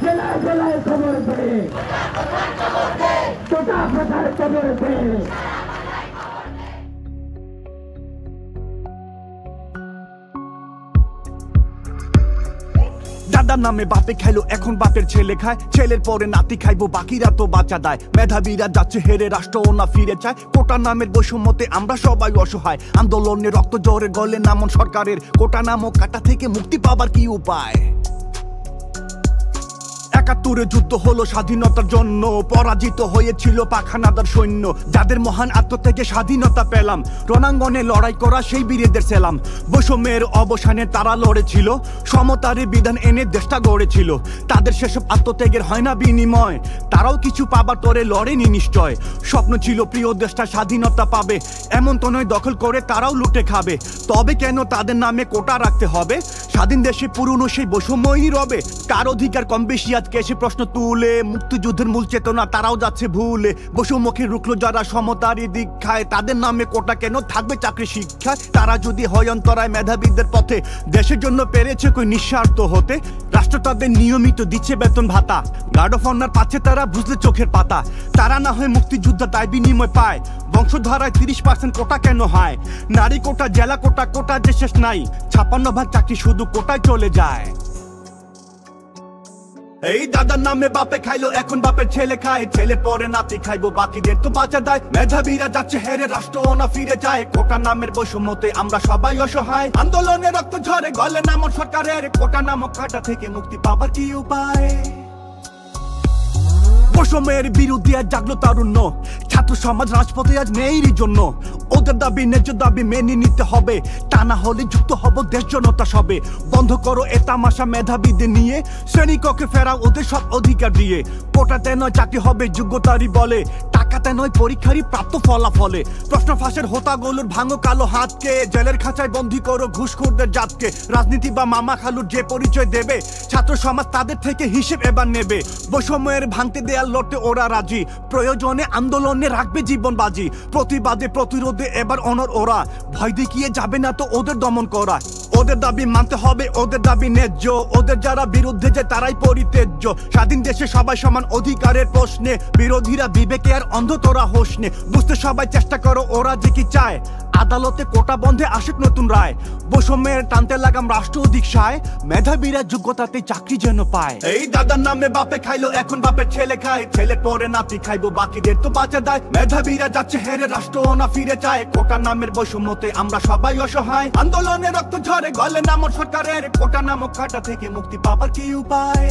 জেলায় জেলায় খবর দে, কোটা প্রচার খবর দে। দাদার নামে বাপে খাইলো, এখন বাপের ছেলে খায়, ছেলের পরে নাতি খাইবো, বাকিরা তো বাঁচা দেয়। মেধাবীরা যাচ্ছে হেরে, রাষ্ট্র না ফিরে চায়। কোটা নামের বৈষম্যতে আমরা সবাই অসহায়, আন্দোলনে রক্ত জোরে গলে নামন সরকারের। কোটা নামক কাটা থেকে মুক্তি পাবার কি উপায়? ৭১ যুদ্ধ হলো স্বাধীনতার জন্য, পরাজিত হয়েছিল পাখানাদার সৈন্য। যাদের মহান আত্মত্যাগে স্বাধীনতা পেলাম, রণাঙ্গনে লড়াই করা সেই বীরেদের সেলাম। বৈষম্যের অবসানে তারা লড়েছিল, সমতার বিধান এনে দেশটা গড়েছিল। তাদের সেসব আত্মত্যাগের হয় না বিনিময়, তারাও কিছু পাবার তরে লড়েনি নিশ্চয়। স্বপ্ন ছিল প্রিয় দেশটা স্বাধীনতা পাবে, এমন তো নয় দখল করে তারাও লুটে খাবে। তবে কেন তাদের নামে কোটা রাখতে হবে? স্বাধীন দেশে পুরনো সেই বৈষম্যই রবে। কার অধিকার কম বেশি আজকে এসে প্রশ্ন তুলে, মুক্তিযুদ্ধের মূল চেতনা তারাও যাচ্ছে ভুলে। বৈষম্যকে রুখলো যারা সমতারই দীক্ষায়, তাদের নামে কোটা কেন থাকবে চাকরি শিক্ষায়? তারা যদি হয় অন্তরায় মেধাবীদের পথে, দেশের জন্য পেরেছে কই নিঃস্বার্থ হতে। রাষ্ট্র তাদের নিয়মিত দিচ্ছে বেতন ভাতা, গার্ড অফ অনার পাচ্ছে তারা বুঝলে চোখের পাতা। তারা না হয় মুক্তিযোদ্ধা তাই বিনিময় পায়, বংশধারায় 30% কোটা কেন হয়? নারী কোটা, জেলা কোটা, কোটা যে শেষ নাই, 56% চাকরি শুধু কোটায় চলে যায়। এই দাদার নামে বাপে খাইলো, এখন বাপের ছেলে খায়, ছেলে পরে নাতি খাইবো, বাকিদের তো বাঁচা দেয়। মেধাবীরা যাচ্ছে হেরে, রাষ্ট্র না ফিরে যায়। কোটা নামের বৈষম্যতে আমরা সবাই অসহায়, আন্দোলনে রক্ত ঝরে গলে নামক সরকারের। কোটা নামক কাটা থেকে মুক্তি পাবার কি উপায়? বৈষম্যের বিরুদ্ধে আজ জাগলো তারুণ্য, ছাত্র সমাজ রাজপথে আজ মেয়েরই জন্য। ওদের দাবি ন্যায্য দাবি মেনে নিতে হবে, তা না হলে যুক্ত হব দেশ জনতা সবে। বন্ধ করো এ তামাশা মেধাবীদের নিয়ে, শ্রেণীকক্ষে ফেরাও ওদের সব অধিকার দিয়ে। কোটাতে নয় চাকরি হবে যোগ্যতারই বলে, টাকাতে নয় পরীক্ষারই প্রাপ্ত ফলাফলে। প্রশ্ন ফাঁসের হোতাগুলোর ভাঙো কালো হাতকে, জেলের খাঁচায় বন্দী করো ঘুষখোরদের জাতকে। রাজনীতি বা মামা খালুর যে পরিচয় দেবে, ছাত্র সমাজ তাদের থেকে হিসেব এবার নেবে। বৈষম্যের ভাঙতে দেয়াল লড়তে ওরা রাজি, প্রয়োজনে আন্দোলনে রাখবে জীবন বাজি। প্রতিবাদে প্রতিরোধে এবার অনর ওরা, ভয় দেখিয়ে যাবে না তো ওদের দমন করা। ওদের দাবি মানতে হবে, ওদের দাবি ন্যায্য, ওদের যারা বিরুদ্ধে যে তারাই পরিত্যাজ্য। স্বাধীন দেশে সবাই সমান অধিকারের প্রশ্নে, বিরোধীরা বিবেকে আর অন্ধতরা হোসনে। বুঝতে সবাই চেষ্টা করো ওরা যে কি চায়, আদালতে কোটা বন্ধে আসুক নতুন রায়। বৈষম্যের টানতে লাগাম রাষ্ট্র অধিক সায়, মেধাবীরা যোগ্যতাতে চাকরি যেন পায়। এই দাদার নামে বাপে খাইলো, এখন বাপের ছেলে খায়, ছেলে পরে নাতি খাইবো, বাকিদের তো বাঁচা দেয়। মেধাবীরা যাচ্ছে হেরে, রাষ্ট্র না ফিরে চায়। কোটা নামের বৈষম্যতে আমরা সবাই অসহায়, আন্দোলনে রক্ত ঝরে গলে নামক সরকারের। কোটা নামক কাটা থেকে মুক্তি পাবার কি উপায়?